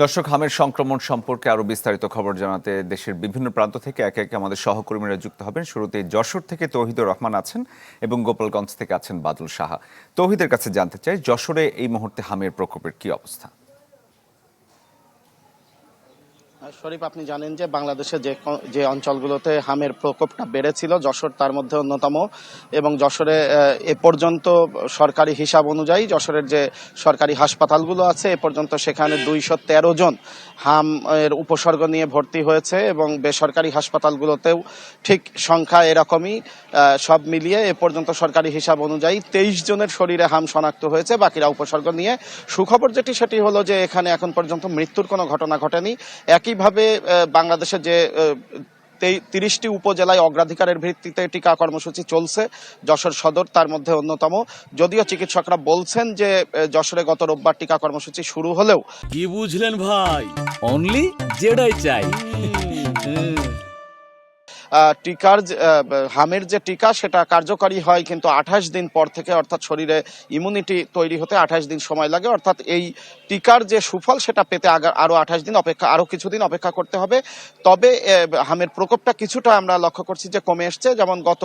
দর্শক, হামের সংক্রমণ সম্পর্কে আরো বিস্তারিত খবর জানাতে দেশের বিভিন্ন প্রান্ত থেকে একে একে আমাদের সহকর্মীরা যুক্ত হবেন। শুরুতে যশোর থেকে তৌহিদুর রহমান আছেন এবং গোপালগঞ্জ থেকে আছেন বাদল সাহা। তৌহিদের কাছে জানতে চাই, যশোরে এই মুহূর্তে হামের প্রকোপের কি অবস্থা? শরীফ, আপনি জানেন যে বাংলাদেশে যে অঞ্চলগুলোতে হামের প্রকোপটা বেড়েছিল, যশোর তার মধ্যে অন্যতম। এবং যশোরে এ পর্যন্ত সরকারি হিসাব অনুযায়ী যশোরের যে সরকারি হাসপাতালগুলো আছে এ পর্যন্ত সেখানে 213 জন হাম এর উপসর্গ নিয়ে ভর্তি হয়েছে এবং বেসরকারি হাসপাতালগুলোতেও ঠিক সংখ্যা এরকমই। সব মিলিয়ে এ পর্যন্ত সরকারি হিসাব অনুযায়ী 23 জনের শরীরে হাম শনাক্ত হয়েছে, বাকিরা উপসর্গ নিয়ে। সুখবর সেটি হলো যে এখানে এখন পর্যন্ত মৃত্যুর কোনো ঘটনা ঘটেনি। একইভাবে বাংলাদেশে যে 30টি উপজেলায় অগ্রাধিকারের ভিত্তিতে টিকা কর্মসূচি চলছে, যশোর সদর তার মধ্যে অন্যতম। যদিও চিকিৎসকরা বলছেন যে যশোরে গত রোববার টিকা কর্মসূচি শুরু হলেও কি বুঝলেন ভাই, অনলি যেটাই চাই। টিকার হামের যে টিকা সেটা কার্যকারী হয় কিন্তু 28 দিন পর থেকে, অর্থাৎ শরীরে ইমিউনিটি তৈরি হতে 28 দিন সময় লাগে। অর্থাৎ এই টিকার যে সুফল সেটা পেতে আরো কিছুদিন অপেক্ষা করতে হবে। তবে হামের প্রকোপটা কিছুটা আমরা লক্ষ্য করছি যে কমে এসছে। যেমন গত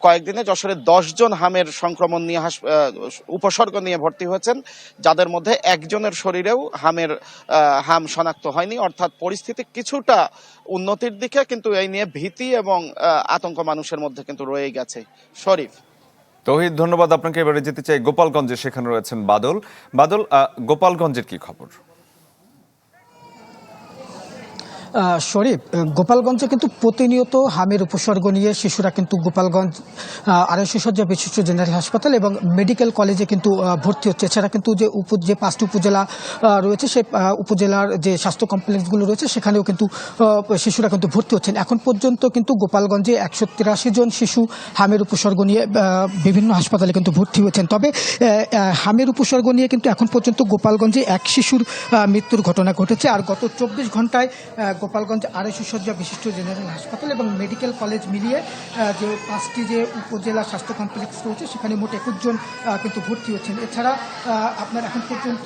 কয়েকদিনে যশোরে 10 জন হামের সংক্রমণ নিয়ে উপসর্গ নিয়ে ভর্তি হয়েছেন, যাদের মধ্যে একজনের শরীরেও হাম শনাক্ত হয়নি। অর্থাৎ পরিস্থিতি কিছুটা উন্নতির দিকে, কিন্তু এই নিয়ে ভীতি এবং আতঙ্ক মানুষের মধ্যে কিন্তু রয়ে গেছে। শরীফ। তৌহিদ, ধন্যবাদ আপনাকে। এবারে যেতে চাই গোপালগঞ্জে, সেখানে রয়েছেন বাদল। বাদল, গোপালগঞ্জের কি খবর? শরীফ, গোপালগঞ্জে কিন্তু প্রতিনিয়ত হামের উপসর্গ নিয়ে শিশুরা কিন্তু গোপালগঞ্জ 250 শয্যা বিশিষ্ট জেনারেল হাসপাতাল এবং মেডিকেল কলেজে কিন্তু ভর্তি হচ্ছে। এছাড়া কিন্তু যে 5টি উপজেলা রয়েছে সেই উপজেলার যে স্বাস্থ্য কমপ্লেক্সগুলো রয়েছে সেখানেও কিন্তু শিশুরা কিন্তু ভর্তি হচ্ছেন। এখন পর্যন্ত কিন্তু গোপালগঞ্জে 183 জন শিশু হামের উপসর্গ নিয়ে বিভিন্ন হাসপাতালে কিন্তু ভর্তি হয়েছেন। তবে হামের উপসর্গ নিয়ে কিন্তু এখন পর্যন্ত গোপালগঞ্জে এক শিশুর মৃত্যুর ঘটনা ঘটেছে। আর গত 24 ঘন্টায় গোপালগঞ্জ 250 শয্যা বিশিষ্ট জেনারেল হাসপাতাল এবং মেডিকেল কলেজ মিলিয়ে যে 5টি যে উপজেলা স্বাস্থ্য কমপ্লেক্স রয়েছে সেখানে মোট 21 জন কিন্তু ভর্তি হচ্ছেন। এছাড়া আপনার এখন পর্যন্ত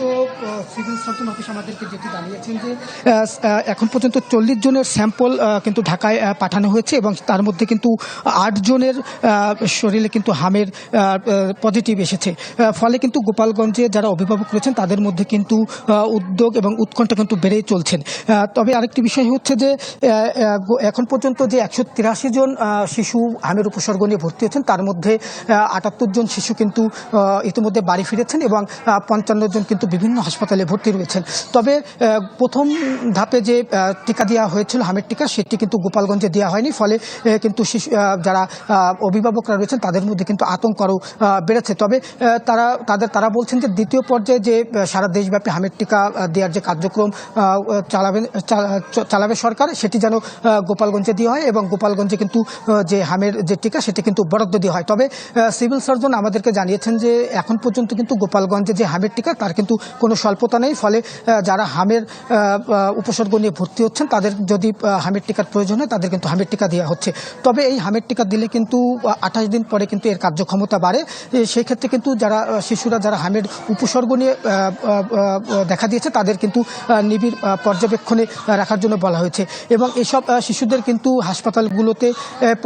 সিভিল সার্জন অফিস আমাদেরকে যেটি জানিয়েছেন যে এখন পর্যন্ত 40 জনের স্যাম্পল কিন্তু ঢাকায় পাঠানো হয়েছে এবং তার মধ্যে কিন্তু 8 জনের শরীরে কিন্তু হামের পজিটিভ এসেছে। ফলে কিন্তু গোপালগঞ্জে যারা অভিভাবক রয়েছেন তাদের মধ্যে কিন্তু উদ্যোগ এবং উৎকণ্ঠা কিন্তু বেড়েই চলছেন। তবে আরেকটি বিষয় হচ্ছে যে এখন পর্যন্ত যে 183 জন শিশু হামের উপসর্গ নিয়ে ভর্তি হচ্ছেন তার মধ্যে 78 জন শিশু কিন্তু ইতিমধ্যে বাড়ি ফিরেছেন এবং 55 জন কিন্তু বিভিন্ন হাসপাতালে ভর্তি রয়েছেন। তবে প্রথম ধাপে যে টিকা দেওয়া হয়েছিল হামের টিকা, সেটি কিন্তু গোপালগঞ্জে দেওয়া হয়নি। ফলে কিন্তু শিশু যারা অভিভাবকরা রয়েছেন তাদের মধ্যে কিন্তু আতঙ্ক আরও বেড়েছে। তবে তারা বলছেন যে দ্বিতীয় পর্যায়ে যে সারা দেশব্যাপী হামের টিকা দেওয়ার যে কার্যক্রম চালাবে সরকার, সেটি যেন গোপালগঞ্জে দেওয়া হয় এবং গোপালগঞ্জে কিন্তু যে হামের যে টিকা সেটি কিন্তু বরাদ্দ দেওয়া হয়। তবে সিভিল সার্জন আমাদেরকে জানিয়েছেন যে এখন পর্যন্ত কিন্তু গোপালগঞ্জে যে হামের টিকা তার কিন্তু কোনো স্বল্পতা নেই। ফলে যারা হামের উপসর্গ নিয়ে ভর্তি হচ্ছেন তাদের যদি হামের টিকার প্রয়োজন হয় তাদের কিন্তু হামের টিকা দেওয়া হচ্ছে। তবে এই হামের টিকা দিলে কিন্তু 28 দিন পরে কিন্তু এর কার্যক্ষমতা বাড়ে। সেই ক্ষেত্রে কিন্তু শিশুরা যারা হামের উপসর্গ নিয়ে দেখা দিয়েছে তাদের কিন্তু নিবিড় পর্যবেক্ষণে রাখার জন্য বলা হয়েছে এবং এসব শিশুদের কিন্তু হাসপাতালগুলোতে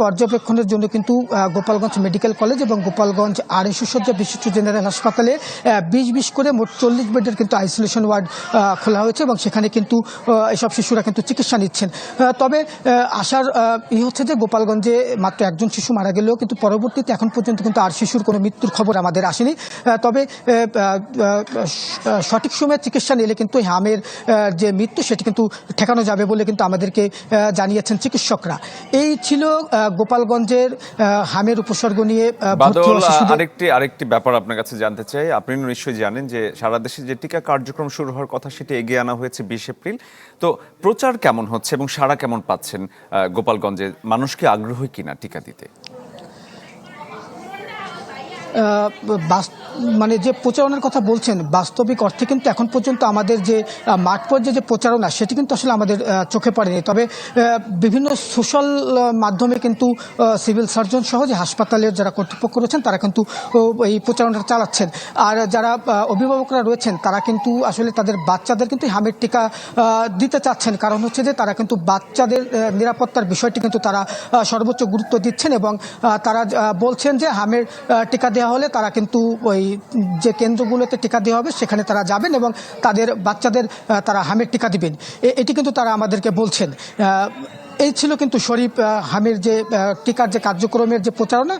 পর্যবেক্ষণের জন্য কিন্তু গোপালগঞ্জ মেডিকেল কলেজ এবং গোপালগঞ্জ 250 শয্যা বিশিষ্ট জেনারেল হাসপাতালে 20 করে মোট 40 বেডের কিন্তু আইসোলেশন ওয়ার্ড খোলা হয়েছে এবং সেখানে কিন্তু এসব শিশুরা কিন্তু চিকিৎসা নিচ্ছেন। তবে আশার হচ্ছে যে গোপালগঞ্জে মাত্র একজন শিশু মারা গেলেও কিন্তু পরবর্তীতে এখন পর্যন্ত কিন্তু আর শিশুর কোনো মৃত্যুর খবর আমাদের আসেনি। তবে সঠিক সময়ে চিকিৎসা নিলে কিন্তু হামের যে মৃত্যু সেটি কিন্তু ঠেকানো যাবে বলে কিন্তু আমাদেরকে জানিয়েছেন চিকিৎসকরা। এই ছিল গোপালগঞ্জের হামের উপসর্গ নিয়ে। আরেকটি ব্যাপার আপনার কাছে জানতে চাই। আপনি নিশ্চয়ই জানেন যে সারা দেশে যে টিকা কার্যক্রম শুরু হওয়ার কথা সেটি এগিয়ে আনা হয়েছে 20 এপ্রিল। তো প্রচার কেমন হচ্ছে এবং সাড়া কেমন পাচ্ছেন গোপালগঞ্জে? মানুষ কি আগ্রহী কিনা টিকা দিতে? মানে যে প্রচারণার কথা বলছেন বাস্তবিক অর্থে কিন্তু এখন পর্যন্ত আমাদের যে মাঠ পর্যায়ে যে প্রচারণা সেটি কিন্তু আসলে আমাদের চোখে পড়েনি। তবে বিভিন্ন সোশ্যাল মাধ্যমে কিন্তু সিভিল সার্জন সহ যে হাসপাতালের যারা কর্তৃপক্ষ রয়েছেন তারা কিন্তু এই প্রচারণাটা চালাচ্ছেন। আর যারা অভিভাবকরা রয়েছেন তারা কিন্তু আসলে তাদের বাচ্চাদের কিন্তু হামের টিকা দিতে চাচ্ছেন, কারণ হচ্ছে যে তারা কিন্তু বাচ্চাদের নিরাপত্তার বিষয়টি কিন্তু তারা সর্বোচ্চ গুরুত্ব দিচ্ছেন এবং তারা বলছেন যে হামের টিকা দেওয়া হলে তারা কিন্তু ওই যে কেন্দ্রগুলোতে টিকা দেওয়া হবে সেখানে তারা যাবেন এবং তাদের বাচ্চাদের তারা হামের টিকা দিবেন। এটি কিন্তু তারা আমাদেরকে বলছেন। এই ছিল কিন্তু শরীফ হামের যে টিকার যে কার্যক্রমের যে প্রচারণা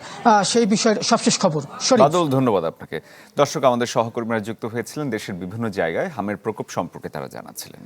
সেই বিষয়ের সবশেষ খবর। শরীফ, বাদল, ধন্যবাদ আপনাকে। দর্শক, আমাদের সহকর্মীরা যুক্ত হয়েছিলেন দেশের বিভিন্ন জায়গায় হামের প্রকোপ সম্পর্কে তারা জানাচ্ছিলেন।